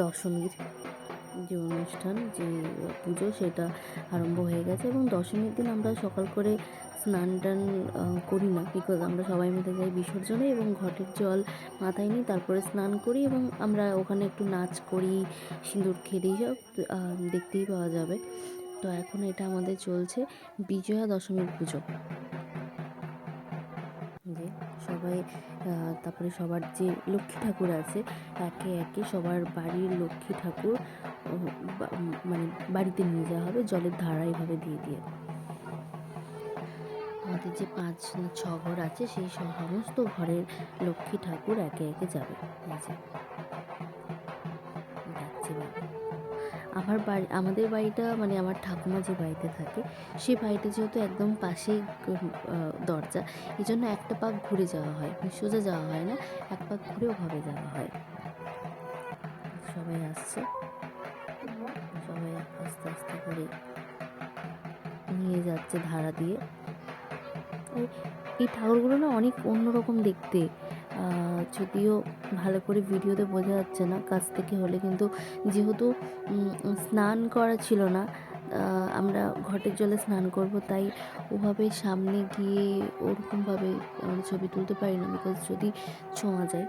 S1: দশমীর যে অনুষ্ঠান, যে পুজো, সেটা আরম্ভ হয়ে গেছে। এবং দশমীর দিন আমরা সকাল করে স্নান টান করি না, বিকজ আমরা সবাই মিলে যাই বিসর্জনে এবং ঘটের জল মাথায় নিই, তারপরে স্নান করি এবং আমরা ওখানে একটু নাচ করি, সিঁদুর খেলি, সব দেখতেই পাওয়া যাবে। তো এখন এটা আমাদের চলছে বিজয়া দশমীর পুজো, যে সবাই তারপরে সবার যে লক্ষ্মী ঠাকুর আছে একে একে সবার বাড়ির লক্ষ্মী ঠাকুর মানে বাড়িতে নিয়ে যাওয়া হবে জলের ধারা এইভাবে দিয়ে দিয়ে। আমাদের যে 5-6 ঘর আছে সেই সমস্ত ঘরের লক্ষ্মী ঠাকুর একে একে যাবে। যাচ্ছে আমাদের বাড়িটা মানে আমার ঠাকুমা যে বাড়িতে থাকে সেই বাড়িটা যেহেতু একদম পাশেই দরজা, এই জন্য একটা পাক ঘুরে যাওয়া হয়, সোজা যাওয়া হয় না, এক পাক ঘুরে ওভাবে যাওয়া হয়। সবাই আসছে, সবাই আস্তে আস্তে করে নিয়ে যাচ্ছে ধারা দিয়ে। এই ঠাকুরগুলো না অনেক অন্যরকম দেখতে, যদিও ভালো করে ভিডিওতে বোঝা যাচ্ছে না কাছ থেকে হলে, কিন্তু যেহেতু স্নান করা ছিল না, আমরা ঘটের জলে স্নান করব, তাই ওভাবে সামনে গিয়ে ওরকমভাবে আমরা ছবি তুলতে পারি না, বিকজ যদি ছোঁয়া যায়।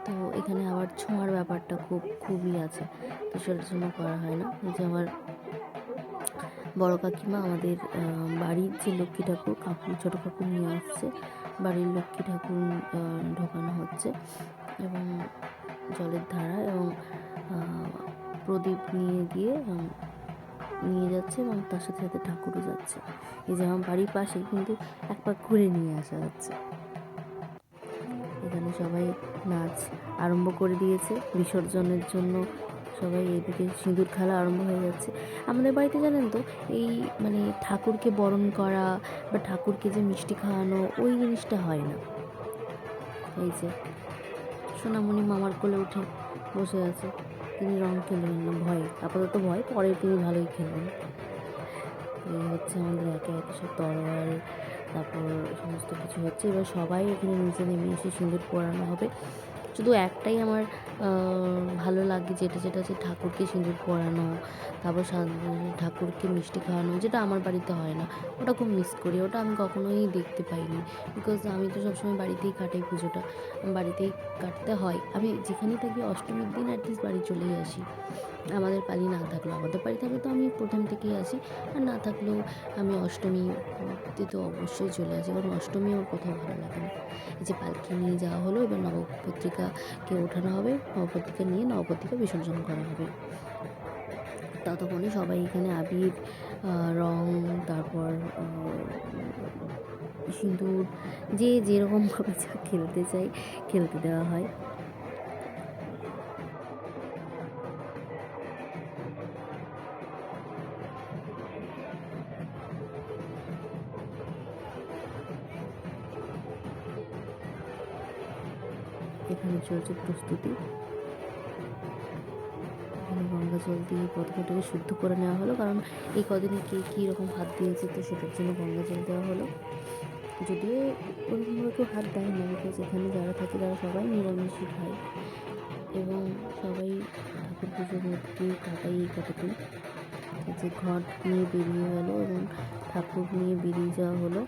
S1: তো এখানে আবার ছোঁয়ার ব্যাপারটা খুবই আছে, তো সেটার জন্য করা হয় না। এই যে আমার বড় কাকিমা আমাদের বাড়ির যে লক্ষ্মী ঠাকুর ছোটো কাকু নিয়ে আসছে, বাড়ির লক্ষ্মী ঠাকুর ঢোকানো হচ্ছে এবং জলের ধারা এবং প্রদীপ নিয়ে গিয়ে নিয়ে যাচ্ছে এবং তার সাথে সাথে ঠাকুরও যাচ্ছে। এই যে আমার বাড়ির পাশেই, কিন্তু এক পাক ঘুরে নিয়ে আসা যাচ্ছে। এখানে সবাই নাচ আরম্ভ করে দিয়েছে বিসর্জনের জন্য, সবাই এদিকে সিঁদুর খেলা আরম্ভ হয়ে যাচ্ছে। আমাদের বাড়িতে জানেন তো এই মানে ঠাকুরকে বরণ করা বা ঠাকুরকে যে মিষ্টি খাওয়ানো ওই জিনিসটা হয় না। এই যে সোনামণি মামার কোলে উঠে বসে আছে, তিনি রং খেলবেন না, ভয়, আপাতত ভয়, পরে তিনি ভালোই খেলবেন। এই হচ্ছে আমাদের একে একে সব তরোয়াল, তারপর সমস্ত কিছু হচ্ছে। এবার সবাই এখানে নিচে নেমে এসে সিঁদুর পরানো হবে। শুধু একটাই আমার ভালো লাগে, যেটা হচ্ছে ঠাকুরকে সিঁদুর পরানো, তারপর ঠাকুরকে মিষ্টি খাওয়ানো, যেটা আমার বাড়িতে হয় না, ওটা খুব মিস করি। ওটা আমি কখনোই দেখতে পাইনি, বিকজ আমি তো সবসময় বাড়িতেই কাটাই পুজোটা, বাড়িতেই কাটতে হয়। আমি যেখানেই থাকি অষ্টমীর দিন অ্যাটলিস্ট বাড়ি চলেই আসি, আমাদের পালি না থাকলেও। আমাদের বাড়ি থাকলে তো আমি প্রথম থেকেই আসি, আর না থাকলেও আমি অষ্টমীতে তো অবশ্যই চলে আসি, কারণ অষ্টমী আমার কোথাও ভালো লাগে না। এই যে পালকি নিয়ে যাওয়া হলো, এবার নবপত্রিকাকে ওঠানো হবে, নবপত্রিকা নিয়ে নবপত্রিকা বিসর্জন করা হবে। ততক্ষণে সবাই এখানে আবির, রং, তারপর সিঁদুর, যে যেরকমভাবে যা খেলতে চাই খেলতে দেওয়া হয়। এখানে চলছে প্রস্তুতি, এখানে গঙ্গা জল দিয়ে প্রথমটাকে শুদ্ধ করে নেওয়া হলো, কারণ এই কদিনে কে কী রকম হাত দিয়েছে, তো সেটার জন্য গঙ্গা জল দেওয়া হলো। যদিও ওরকমভাবে কেউ হাত দেয় না, বিকজ এখানে যারা থাকে তারা সবাই নিরামিষই খায় এবং সবাই ঠাকুর পুজোর মধ্যে কাটাই এই কতদিন। যে ঘট নিয়ে বেরিয়ে গেলো এবং ঠাকুর নিয়ে বেরিয়ে যাওয়া হলো,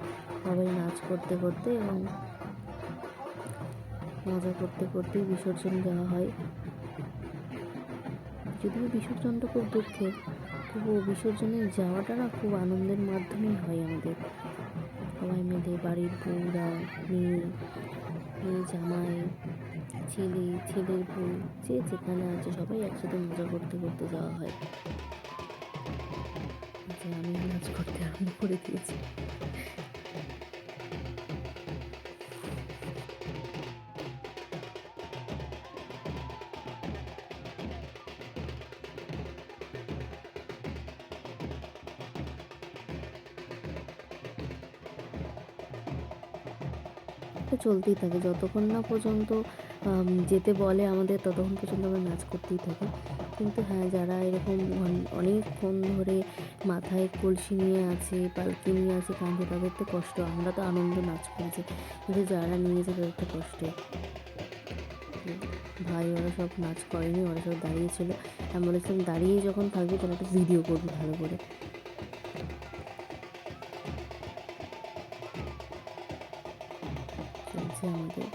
S1: সবাই নাচ করতে করতে এবং মজা করতে করতেই বিসর্জন দেওয়া হয়। যদিও বিসর্জনটা খুব দুঃখের, তবুও বিসর্জনে যাওয়াটা না খুব আনন্দের মাধ্যমেই হয় আমাদের। সবাই মিলে বাড়ির বউরা, মেয়ে, জামাই, ছেলের বউ, যে যেখানে আছে সবাই একসাথে মজা করতে করতে যাওয়া হয়। যে আমি নাচ করতে আরম্ভ করে দিয়েছি। চলতেই থাকে যতক্ষণ না পর্যন্ত যেতে বলে আমাদের, ততক্ষণ পর্যন্ত আমরা নাচ করতেই থাকি। কিন্তু হ্যাঁ, যারা এরকম অনেকক্ষণ ধরে মাথায় কলসি নিয়ে আছে, পালকি নিয়ে আছে কাঁধে, তাদের তো কষ্ট। আমরা তো আনন্দ নাচ করেছি, কিন্তু যারা নিয়েছে তাদের তো কষ্ট। ভাই ওরা সব নাচ করেনি, ওরা সব দাঁড়িয়েছিল। আমি বলেছিলাম দাঁড়িয়ে যখন থাকবে তাহলে একটা ভিডিও করবো ভালো করে। আমাদের।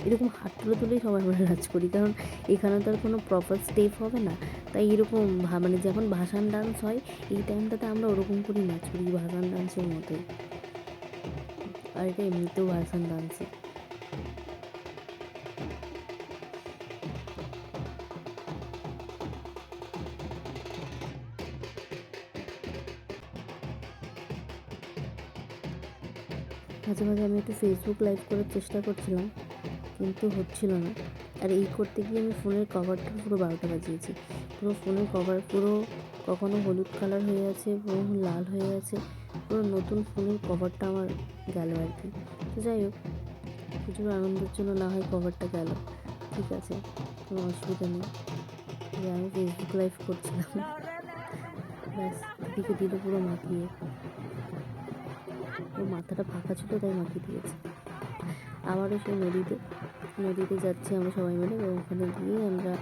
S1: এরকম হাত তুলে তুলেই সবাই আমরা নাচ করি, কারণ এখানে তো আর কোনো প্রপার স্টেপ হবে না, তাই এরকম মানে যখন ভাসান ডান্স হয় এই টাইমটাতে আমরা ওরকম করেই নাচ করি, ভাসান ডান্সের মতোই। আর এটা এমনিতেও ভাসান ডান্সই। মাঝে মাঝে আমি একটু ফেসবুক লাইভ করার চেষ্টা করছিলাম, কিন্তু হচ্ছিল না। আর এই করতে গিয়ে আমি ফোনের কভারটা পুরো 12টা বাজিয়েছি। পুরো ফোনের কভার পুরো কখনো হলুদ কালার হয়ে আছে, পুরো লাল হয়ে আছে, পুরো নতুন ফোনের কভারটা আমার গেল আর কি। তো যাই হোক, প্রচুর আনন্দের জন্য না হয় কভারটা গেল, ঠিক আছে, কোনো অসুবিধা নেই। আমি ফেসবুক লাইভ করছিলাম, ব্যাস দিকে দিল পুরো মাখিয়ে। ওর মাথাটা ফাঁকা ছিল তাই মাখিয়ে দিয়েছে। আবারও সেই নদীতে যাচ্ছি আমরা সবাই মিলে, এবং ওখানে গিয়ে আমরা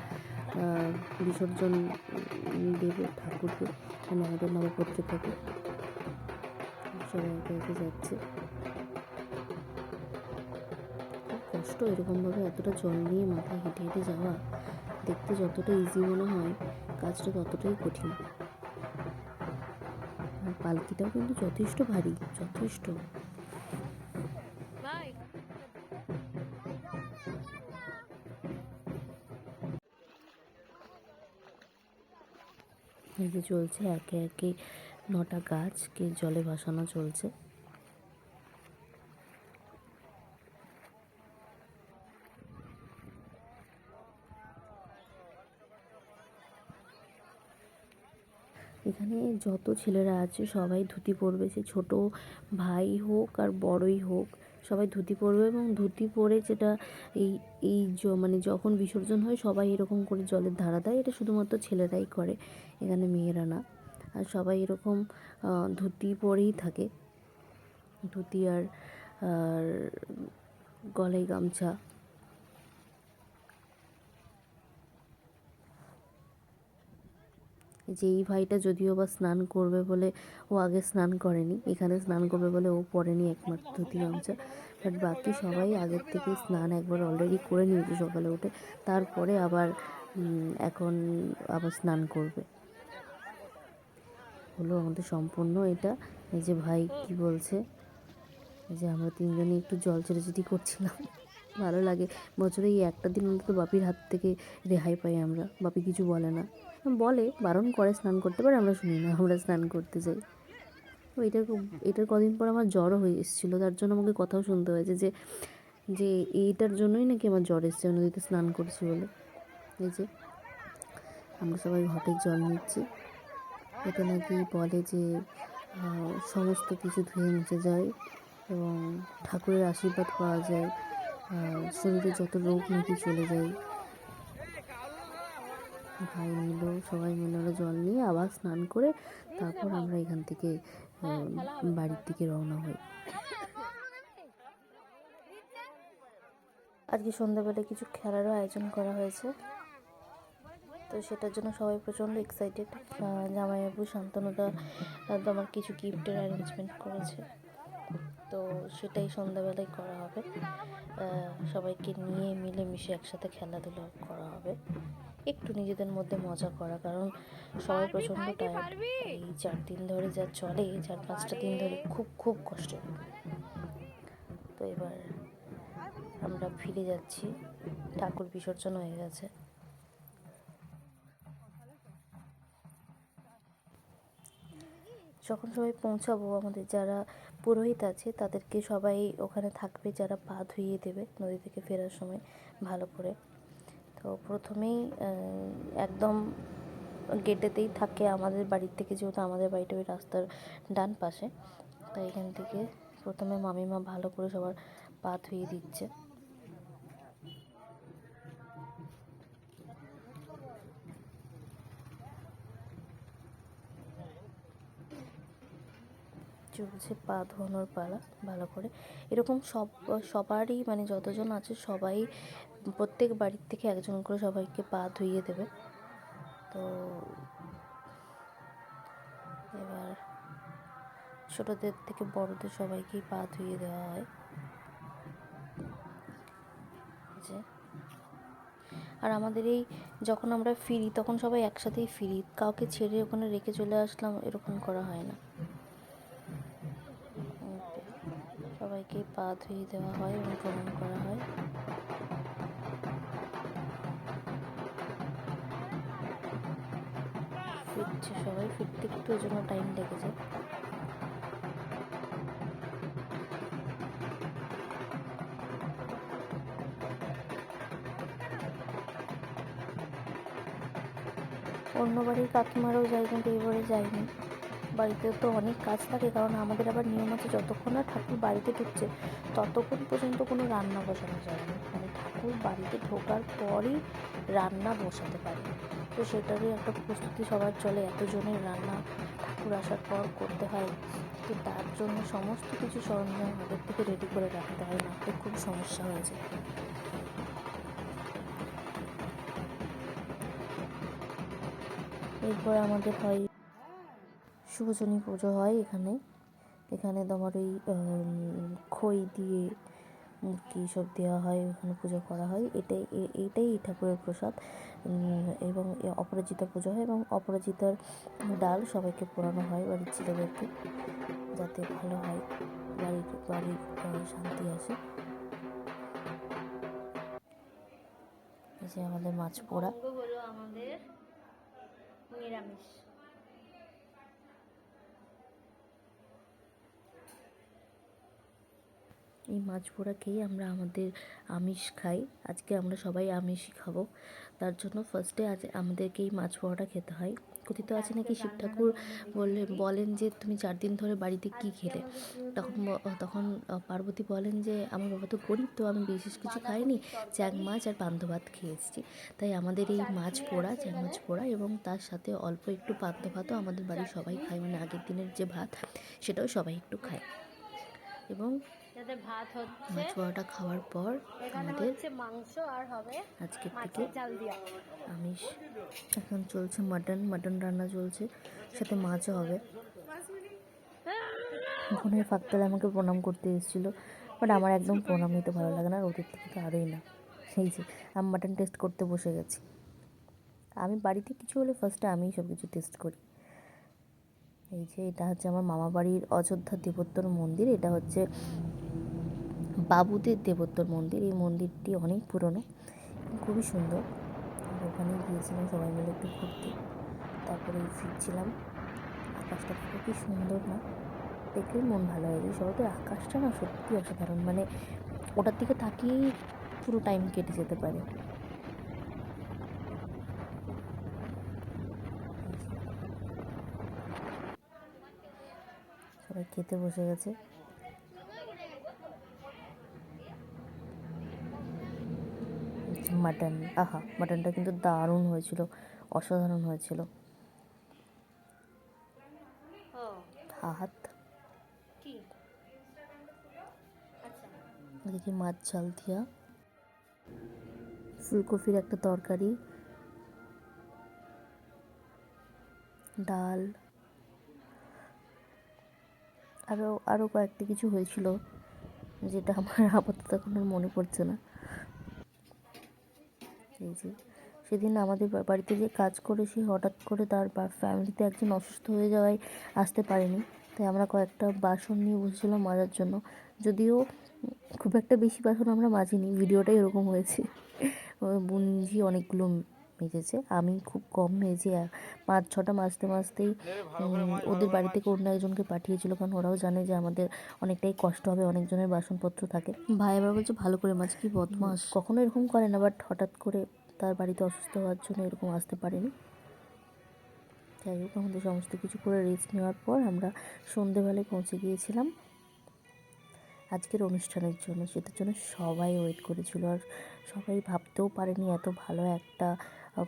S1: বিসর্জন দেব ঠাকুরকে, মানে আমাদের নবপত্রিকাকে। সবাই একে একে যাচ্ছে, খুব কষ্ট এরকমভাবে এতটা জল নিয়ে মাথায় হেঁটে হেঁটে যাওয়া। দেখতে যতটা ইজি মনে হয়, কাজটা ততটাই কঠিন। আর পালকিটাও কিন্তু যথেষ্ট ভারী, যথেষ্ট। এই যে চলছে একে একে 9টা গাছকে জলে ভাসানো চলছে। এখানে যত ছেলেরা আছে সবাই ধুতি পরবে, সে ছোট ভাই হোক আর বড়ই হোক, সবাই ধুতি পরবে। এবং ধুতি পরে যেটা এই এই মানে যখন বিসর্জন হয় সবাই এরকম করে জলের ধারা দেয়, এটা শুধুমাত্র ছেলেরাই করে, এখানে মেয়েরা না। আর সবাই এরকম ধুতি পরেই থাকে, ধুতি আর আর গলায় গামছা। যে এই ভাইটা যদিও বা স্নান করবে বলে ও আগে স্নান করেনি, এখানে স্নান করবে বলে ও পরেনি একমাত্র ধুতি গামছা। বাট বাকি সবাই আগের থেকে স্নান একবার অলরেডি করে নিয়েছে সকালে উঠে, তারপরে আবার এখন আবার স্নান করবে। হলো আমাদের সম্পূর্ণ এটা। এই যে ভাই কি বলছে, যে আমরা তিনজনই একটু জল ছেটাছেটি করছিলাম, ভালো লাগে। বছরে এই একটা দিন অন্তত বাপির হাত থেকে রেহাই পাই আমরা, বাপি কিছু বলে না, বলে বারণ করে স্নান করতে, পারে আমরা শুনি না, আমরা স্নান করতে যাই। তো এটার কদিন পর আমার জ্বরও হয়ে এসেছিলো, তার জন্য আমাকে কথাও শুনতে হয়েছে যে যে এইটার জন্যই নাকি আমার জ্বর এসছে, নদীতে স্নান করছি বলে। এই যে আমরা সবাই ঘটের জল নিচ্ছি, এতে নাকি বলে যে সমস্ত কিছু ধুয়ে মুছে যায় এবং ঠাকুরের আশীর্বাদ পাওয়া যায়, শরীরে যত রোগ নাকি চলে যায়। ভাই নিল, সবাই মিলে ওরা জল নিয়ে আবার স্নান করে তারপর আমরা এখান থেকে বাড়ির দিকে রওনা হই। আজকে সন্ধ্যাবেলায় কিছু খেলারও আয়োজন করা হয়েছে, তো সেটার জন্য সবাই প্রচণ্ড এক্সাইটেড। জামাইবাবু শান্তনুদা আমার কিছু গিফটের অ্যারেঞ্জমেন্ট করেছে, তো সেটাই সন্ধ্যাবেলায় করা হবে। সবাইকে নিয়ে মিলেমিশে একসাথে খেলাধুলা করা হবে, একটু নিজেদের মধ্যে মজা করা, কারণ সবাই প্রচণ্ড টায়ার্ড। এই 4 দিন ধরে যা চলে, 4-5টা দিন ধরে খুব খুব কষ্ট। তো এবার আমরা ফিরে যাচ্ছি, ঠাকুর বিসর্জন হয়ে গেছে। যখন সবাই পৌঁছাবো, আমাদের যারা পুরোহিত আছে তাদেরকে সবাই ওখানে থাকবে, যারা পা ধুইয়ে দেবে নদী থেকে ফেরার সময় ভালো করে। তো প্রথমেই একদম গেটেতেই থাকে আমাদের বাড়ির থেকে, যেহেতু আমাদের বাড়িটা ওই রাস্তার ডান পাশে, তাই এখান থেকে প্রথমে মামিমা ভালো করে সবার পা ধুইয়ে দিচ্ছে। চলছে পা ধোয়ানোর পালা ভালো করে। এরকম সবারই মানে যতজন আছে সবাই প্রত্যেক বাড়ির থেকে একজন করে সবাইকে পা ধুইয়ে দেবে। তো এবার ছোটদের থেকে বড়দের সবাইকেই পা ধুইয়ে দেওয়া হয়। যে আর আমাদের এই যখন আমরা ফিরি তখন সবাই একসাথেই ফিরি, কাউকে ছেড়ে ওখানে রেখে চলে আসলাম এরকম করা হয় না। সবাইকে পা ধুইয়ে দেওয়া হয় এবং প্রণাম করা হয়। ফিরছে সবাই, ফিরতে একটু ওই জন্য টাইম লেগে যায়। অন্য বাড়ির কাকিমারাও যায় কিন্তু এবারে যায়নি। বাড়িতে তো অনেক কাজ থাকে, কারণ আমাদের আবার নিয়ম আছে যতক্ষণ না ঠাকুর বাড়িতে ঢুকছে ততক্ষণ পর্যন্ত কোনো রান্না বসানো যায় না, মানে ঠাকুর বাড়িতে ঢোকার পরই রান্না বসাতে পারে। তো সেটারই একটা প্রস্তুতি সবার চলে, এতজনের রান্না ঠাকুর আসার পর করতে হয়। তো তার জন্য সমস্ত কিছু সরঞ্জাম আগের থেকে রেডি করে রাখতে হয়, না তো খুব সমস্যা হয়ে যায়। এরপর আমাদের হয় শুভচনী পুজো হয় এখানে তোমার ওই খই দিয়ে মূর্তি সব দেওয়া হয়, ওখানে পুজো করা হয়। এইটাই ঠাকুরের প্রসাদ। এবং অপরাজিতা পুজো হয় এবং অপরাজিতার ডাল সবাইকে পোড়ানো হয় বাড়ির ছেলেদেরকে, যাতে ভালো হয়, বাড়ির শান্তি আসে। এই যে আমাদের মাছ পোড়া হলো আমাদের নিরামিষ। এই মাছ পোড়া খেয়ে আমরা আমাদের আমিষ খাই। আজকে আমরা সবাই আমিষই খাবো, তার জন্য ফার্স্টে আজ আমাদেরকে এই মাছ পোড়াটা খেতে হয়। কথিত আছে নাকি শিব ঠাকুর বলেন যে তুমি 4 দিন ধরে বাড়িতে কি খেলে, তখন পার্বতী বলেন যে আমার বাবা তো গরিব, তো আমি বিশেষ কিছু খাইনি, চ্যাং মাছ আর পান্তা ভাত খেয়ে এসেছি। তাই আমাদের এই মাছ পোড়া, চ্যাং মাছ পোড়া এবং তার সাথে অল্প একটু পান্তা ভাতও আমাদের বাড়ির সবাই খায়, মানে আগের দিনের যে ভাত সেটাও সবাই একটু খায়। এবং ভাত হচ্ছে মাছ পোড়াটা খাওয়ার পর আমাদের মাংস আর হবে আজকের থেকে আমিষ। এখন চলছে মাটন রান্না চলছে, সাথে মাছও হবে। ফোনের ফাঁক তালে আমাকে প্রণাম করতে এসেছিলো, বাট আমার একদম প্রণাম নিতে ভালো লাগে না, আর ওদের থেকে তো আরোই না। সেই যে আমি মাটন টেস্ট করতে বসে গেছি। আমি বাড়িতে কিছু হলে ফার্স্টে আমিই সব কিছু টেস্ট করি। এই যে এটা হচ্ছে আমার মামা বাড়ির অযোধ্যা দেবোত্তর মন্দির, এটা হচ্ছে বাবুদের দেবোত্তর মন্দির। এই মন্দিরটি অনেক পুরনো, খুবই সুন্দর। ওখানে গিয়েছিলাম সবাই মিলে একটু ঘুরতে, তারপরে ফিরছিলাম। আকাশটা খুবই সুন্দর, না দেখলেই মন ভালো হয়ে যায়। শহরের আকাশটা না সত্যি অসাধারণ, মানে ওটার দিকে তাকিয়েই পুরো টাইম কেটে যেতে পারে। সবাই খেতে বসে গেছে। মাটন, আহা মাটনটা কিন্তু দারুণ হয়েছিল, অসাধারণ হয়েছিল। হাত দেখি মাছ ঝাল দিয়া, ফুলকপির একটা তরকারি, ডাল, আরও কয়েকটা কিছু হয়েছিল যেটা আমার আপাতত এখন আর মনে পড়ছে না। এই যে সেদিন আমাদের বাড়িতে যে কাজ করেছি, হঠাৎ করে তার ফ্যামিলিতে একজন অসুস্থ হয়ে যাওয়ায় আসতে পারেনি, তাই আমরা কয়েকটা বাসন নিয়ে বসেছিলাম মাজার জন্য। যদিও খুব একটা বেশি বাসন আমরা মাজিনি, ভিডিওটাই এরকম হয়েছে। বুনজি অনেকগুলো মেজেছে, আমি খুব কম মেজে 5-6টা মাজতেই ওদের বাড়ি থেকে অন্য একজনকে পাঠিয়েছিল, কারণ ওরাও জানে যে আমাদের অনেকটাই কষ্ট হবে, অনেকজনের বাসনপত্র থাকে। ভাই এবার বলছে ভালো করে মাছ, কি বদমাস, কখনো এরকম করে না, বাট হঠাৎ করে তার বাড়িতে অসুস্থ হওয়ার জন্য এরকম আসতে পারেনি। যাই হোক, আমাদের সমস্ত কিছু করে রেস্ট নেওয়ার পর আমরা সন্ধেবেলায় পৌঁছে গিয়েছিলাম আজকের অনুষ্ঠানের জন্য, সেটার জন্য সবাই ওয়েট করেছিল, আর সবাই ভাবতেও পারেনি এত ভালো একটা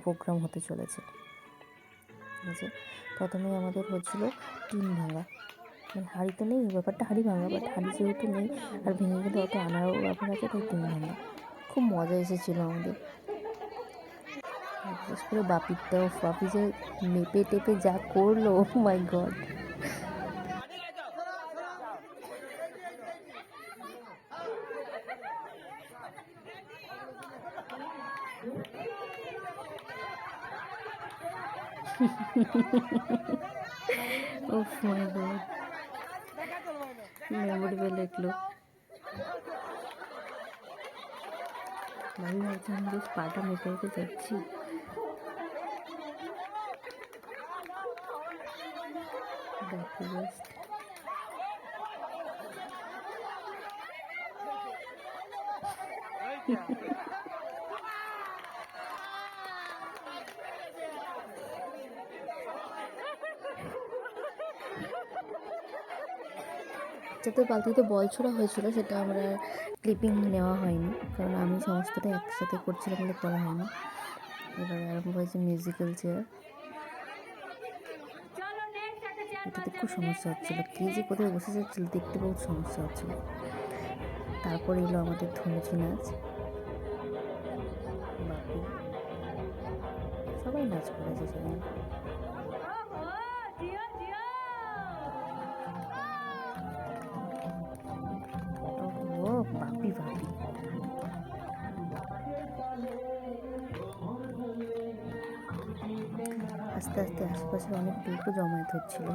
S1: প্রোগ্রাম হতে চলেছে। যে প্রথমে আমাদের হচ্ছিল টিন ভাঙা, মানে হাঁড়ি তো নেই, ব্যাপারটা হাঁড়ি ভাঙা, বাট হাঁড়ি যেহেতু নেই আর ভেঙে গেলে অত আনারও ব্যাপার আছে, তাই টিন ভাঙা। খুব মজা এসেছিলো আমাদের। বিশেষ করে বাপিরটাও, বাপি যে মেপে টেপে যা করলো, মাই গড। উফ মাই গড, মেমোরেবল এগুলো। আমি ভাবছিলাম বেশ পাটা মেপে মেপে যাচ্ছি। দেখো জাস্ট, যাতে বালতিতে বল ছোড়া হয়েছিল সেটা আমরা ক্লিপিং নেওয়া হয়নি, কারণ আমি সমস্তটা একসাথে করছিলাম বলে করা হয়নি। এবারে আরম্ভ হয়েছে মিউজিক্যাল চেয়ার। এটাতে খুব সমস্যা হচ্ছিলো, কে যে কোথায় বসে যাচ্ছিলো দেখতে বহুত সমস্যা হচ্ছিলো। তারপর এলো আমাদের ধনুচি নাচ। বাপি সবাই নাচ করেছে সেখানে। ও বাপি বাপি, আস্তে আস্তে আশেপাশে অনেক লোকও জমায়েত হচ্ছিল।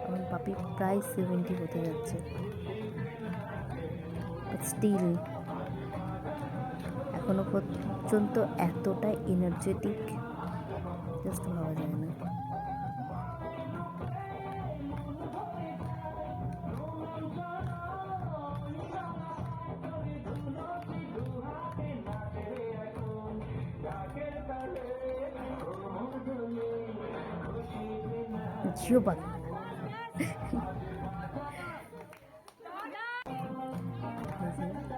S1: আমার বাপি প্রায় 70 হতে যাচ্ছে, স্টিল এখনো পর্যন্ত এতটা এনার্জেটিক জাস্ট ভাবা যায় না। জিও বাকি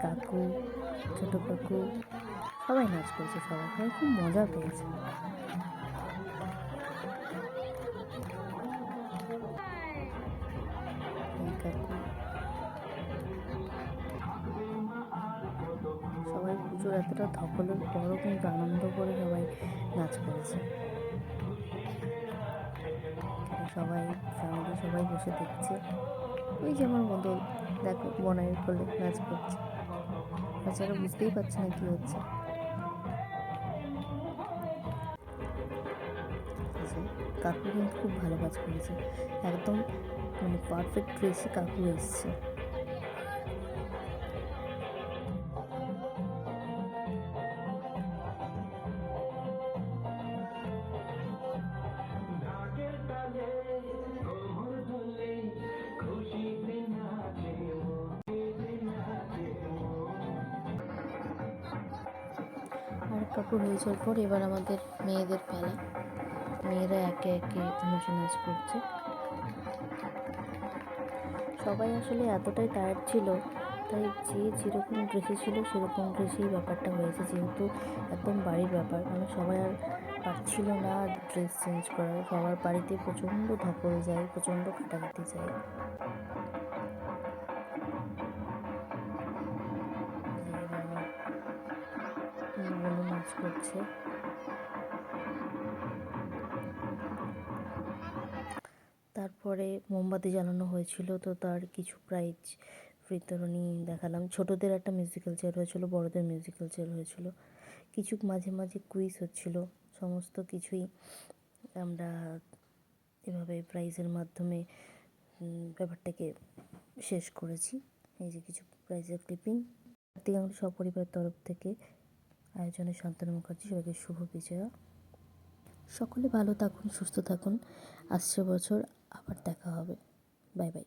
S1: কাকু, ছোট কাকু সবাই নাচ করেছে, সবাই সবাই খুব মজা পেয়েছে। কাকু সবাই পুজোর এতটা ধকলের পরও কিন্তু আনন্দ করে সবাই নাচ করেছে। সবাই ফ্যামিলি সবাই বসে দেখছে। ওই যেমন বদল, দেখো বনাইয়ের কোলে নাচ করছে, বাচ্চারা বুঝতেই পারছে না কী হচ্ছে। কাকু কিন্তু খুব ভালো কাজ করেছে, একদম মানে পারফেক্ট ড্রেসে কাকু এসছে। আর কাপড় হয়ে যাওয়ার পর এবার আমাদের মেয়েদের পালা। মেয়েরা একে একে ধনুচি নাচ করছে। সবাই আসলে এতটাই টায়ার্ড ছিল, তাই যে যেরকম ড্রেসে ছিল সেরকম ড্রেসেই ব্যাপারটা হয়েছে, যেহেতু একদম বাড়ির ব্যাপার, মানে সবাই আর পারছিল না ড্রেস চেঞ্জ করার। সবার বাড়িতে প্রচণ্ড ধকল যায়, প্রচণ্ড কাটাকাটি যায়। নাচ করছে। তারপরে মোমবাতি জ্বালানো হয়েছিল, তো তার কিছু প্রাইজ বিতরণী দেখালাম। ছোটদের একটা মিউজিক্যাল চেয়ার হয়েছিল, বড়দের মিউজিক্যাল চেয়ার হয়েছিল। কিছু মাঝে মাঝে কুইজ হচ্ছিল। সমস্ত কিছুই আমরা এভাবে প্রাইজের মাধ্যমে ব্যাপারটাকে শেষ করেছি। এই যে কিছু প্রাইজের ক্লিপিং। কার্তিক আংটি সপরিবার তরফ থেকে আয়োজনে শান্তনু মুখার্জি সবাইকে শুভ বিজয়া। সকলে ভালো থাকুন, সুস্থ থাকুন। আসছে বছর আবার দেখা হবে। Bye bye.